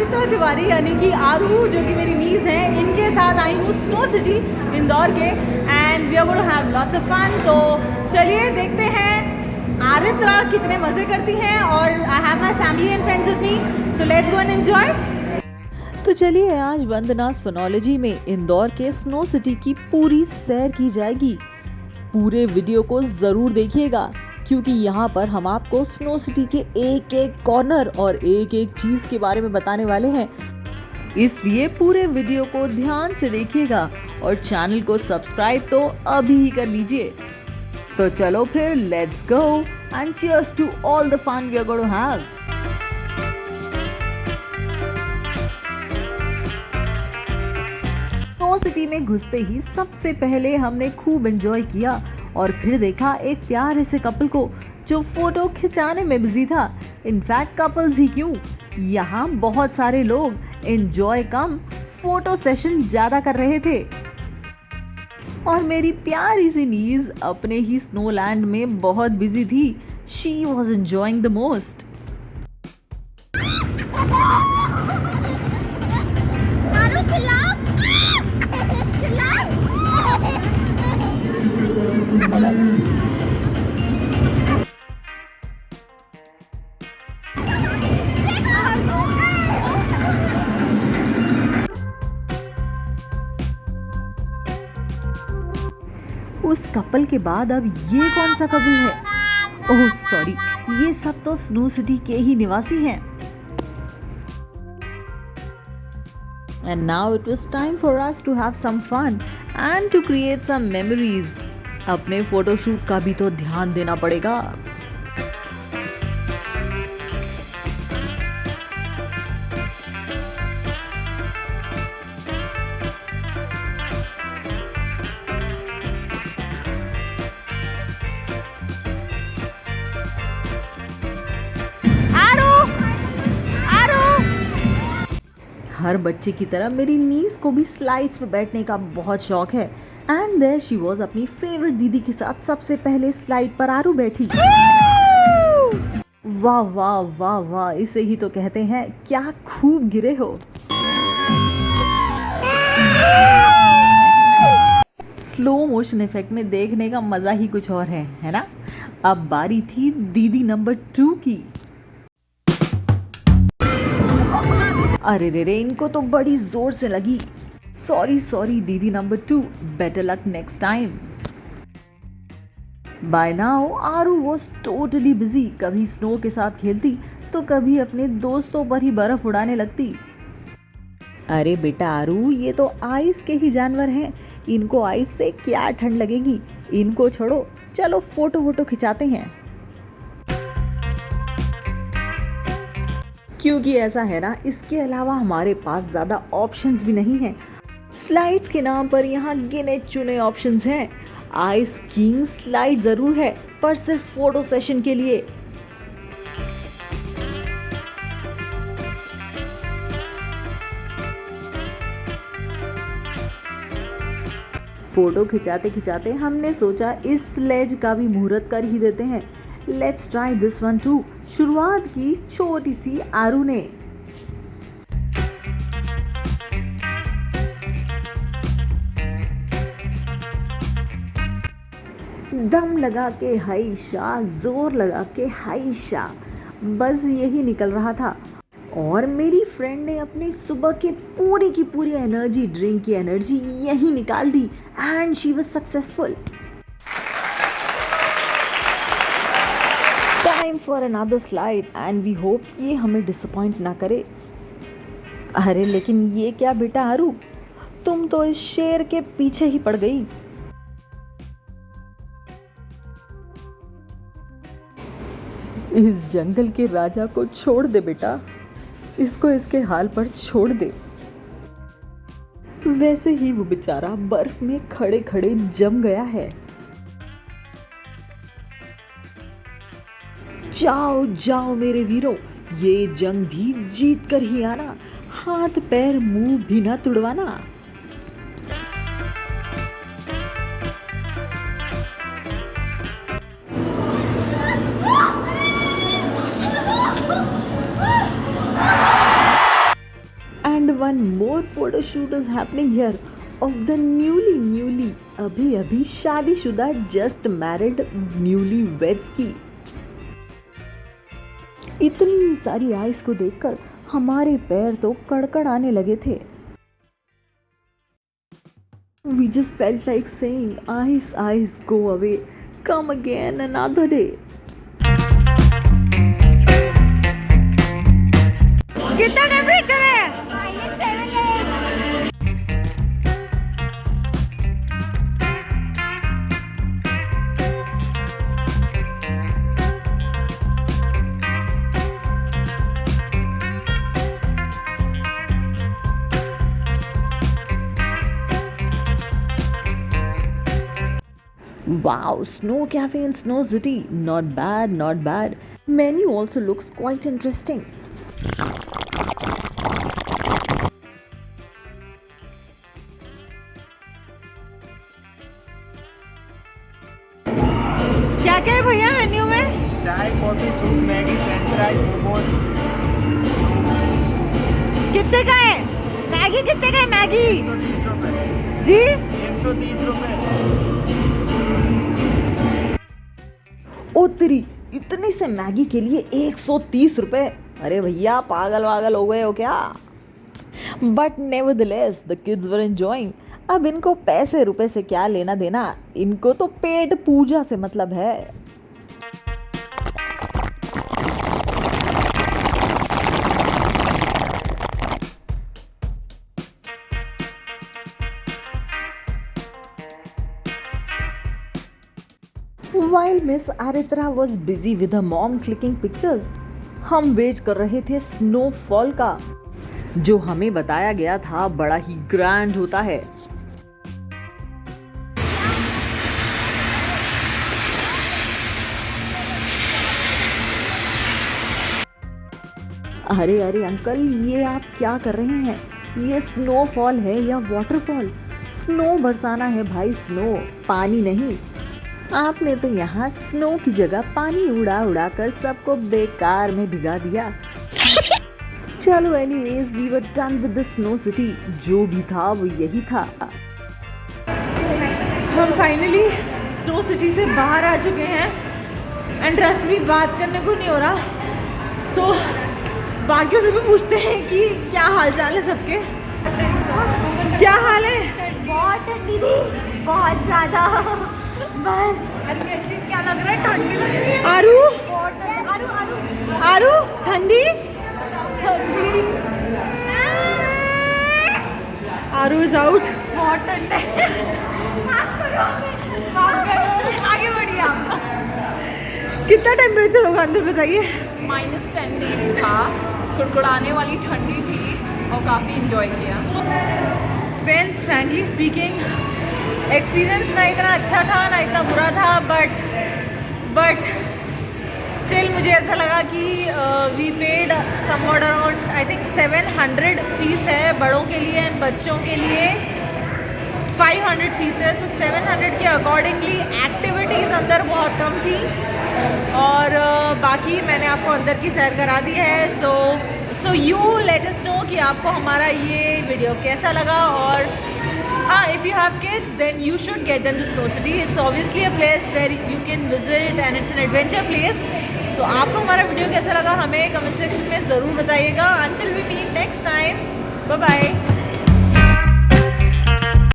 आरित्रा तिवारी यानी कि आरू जो कि मेरी नीस है, इनके साथ आई हूँ स्नो सिटी इंदौर के and we are going to have lots of fun. तो चलिए देखते हैं आरित्रा कितने मज़े करती हैं और I have my family and friends with me, so let's go and enjoy. तो चलिए आज वंदनास फोनोलॉजी में इंदौर के स्नो सिटी की पूरी सैर की जाएगी। पूरे वीडियो को ज़रूर देखिएगा क्योंकि यहाँ पर हम आपको स्नो सिटी के एक एक कॉर्नर और एक एक चीज़ के बारे में बताने वाले हैं, इसलिए पूरे वीडियो को ध्यान से देखिएगा और चैनल को सब्सक्राइब तो अभी ही कर लीजिए। तो चलो फिर let's go and cheers to all the fun we are going to have. Snow city में घुसते ही सबसे पहले हमने खूब एंजॉय किया और फिर देखा एक प्यारे से कपल को जो फोटो खिंचाने में बिजी था। इनफैक्ट कपल्स ही क्यों, यहाँ बहुत सारे लोग एंजॉय कम फोटो सेशन ज़्यादा कर रहे थे और मेरी प्यारी सी नीज अपने ही स्नोलैंड में बहुत बिजी थी। She was enjoying the most. उस कपल के बाद अब ये कौन सा कपल है? ओह सॉरी, ये सब तो स्नो सिटी के ही निवासी हैं। And now it was time for us to have some fun and to create some memories. अपने फोटोशूट का भी तो ध्यान देना पड़ेगा। हर बच्चे की तरह मेरी नीस को भी स्लाइड्स पे बैठने का बहुत शौक है एंड देयर शी वाज अपनी फेवरेट दीदी के साथ सबसे पहले स्लाइड पर आरू बैठी। वाह वाह वाह वाह, इसे ही तो कहते हैं क्या खूब गिरे हो। स्लो मोशन इफेक्ट में देखने का मजा ही कुछ और है ना। अब बारी थी दीदी नंबर 2 की। अरे रे इनको तो बड़ी जोर से लगी। सॉरी दीदी number 2, better luck next time. Bye now Aaru was totally busy, कभी स्नो के साथ खेलती तो कभी अपने दोस्तों पर ही बर्फ उड़ाने लगती। अरे बेटा आरू, ये तो आइस के ही जानवर हैं, इनको आइस से क्या ठंड लगेगी, इनको छोड़ो, चलो फोटो खिंचाते हैं। क्योंकि ऐसा है ना, इसके अलावा हमारे पास ज़्यादा ऑप्शंस भी नहीं हैं। स्लाइड्स के नाम पर यहाँ गिने चुने ऑप्शंस हैं। आइस किंग स्लाइड ज़रूर है पर सिर्फ फोटो सेशन के लिए। फोटो खिंचाते हमने सोचा इस स्लेज का भी मुहूर्त कर ही देते हैं। Let's try this one two. शुरुआत की छोटी सी आरू ने। दम लगा के हाय शाह, जोर लगा के हाय शाह, बस यही निकल रहा था और मेरी फ्रेंड ने अपनी सुबह के पूरी की पूरी एनर्जी, ड्रिंक की एनर्जी यही निकाल दी and she was successful. Time for another slide and we hope ये हमें डिसअपॉइंट ना करे। अरे लेकिन ये क्या बेटा आरू, तुम तो इस शेर के पीछे ही पड़ गई। इस जंगल के राजा को छोड़ दे बेटा, इसको इसके हाल पर छोड़ दे। वैसे ही वो बेचारा बर्फ में खड़े खड़े जम गया है। जाओ जाओ मेरे वीरों, ये जंग भी जीत कर ही आना, हाथ पैर मुंह भी ना तुड़वाना। one more photo shoot is happening here of the newly अभी शादीशुदा just married newlyweds की। इतनी सारी आइस को देखकर हमारे पैर तो कड़कड़ाने लगे थे। We just felt like saying, ice, go away, come again another day. कितना टेम्परेचर है? Wow, Snow Cafe in Snow City. Not bad. Menu also looks quite interesting. क्या क्या है भैया मेन्यू में? चाय, coffee, soup, Maggi, French fries, momos. कितने का है मैगी? कितने का है मैगी? 130 रुपए जी 130 रुपए। ओ तेरी, इतने से मैगी के लिए 130 रुपए? अरे भैया पागल वागल हो गए हो क्या? But nevertheless the kids were enjoying. अब इनको पैसे रुपए से क्या लेना देना, इनको तो पेट पूजा से मतलब है। While Miss Aritra was busy with her mom clicking pictures, हम वेट कर रहे थे स्नोफॉल का, जो हमें बताया गया था बड़ा ही ग्रैंड होता है। अरे अंकल, ये आप क्या कर रहे हैं? ये स्नोफॉल है या वाटरफॉल? स्नो बरसाना है भाई, स्नो, पानी नहीं। आपने तो यहाँ स्नो की जगह पानी उड़ा कर सबको बेकार में भिगा दिया। चलो anyways, we were done with the snow city. जो भी था वो यही था। हम फाइनली स्नो सिटी से बाहर आ चुके हैं एंड ट्रस्ट मी, बात करने को नहीं हो रहा। सो बाकियों से भी पूछते हैं कि क्या हाल चाल है सबके। क्या हाल है? बहुत ठंडी थी, बहुत ज़्यादा। बस कैसे क्या लग रहा है? ठंडी लग रही है। आरू ठंडी। आरू इज आउट। बहुत ठंड है। आगे बढ़िए आप। कितना टेम्परेचर होगा अंदर बताइए? -10 डिग्री था, कुड़कुड़ाने वाली ठंडी थी और काफ़ी इंजॉय किया। फ्रेंड्स, फ्रैंकली स्पीकिंग, एक्सपीरियंस ना इतना अच्छा था ना इतना बुरा था, बट स्टिल मुझे ऐसा लगा कि we paid somewhat around I think 700 fees है बड़ों के लिए एंड बच्चों के लिए 500 फीस है। तो 700 के अकॉर्डिंगली एक्टिविटीज़ अंदर बहुत कम थी और बाकी मैंने आपको अंदर की सैर करा दी है। So you let us know कि आपको हमारा ये वीडियो कैसा लगा। और हाँ, if you have kids then you should get them to snow city. It's obviously a place where you can visit and it's an adventure place. तो आपको हमारा वीडियो कैसा लगा हमें कमेंट सेक्शन में ज़रूर बताइएगा। Until we meet next time, bye bye.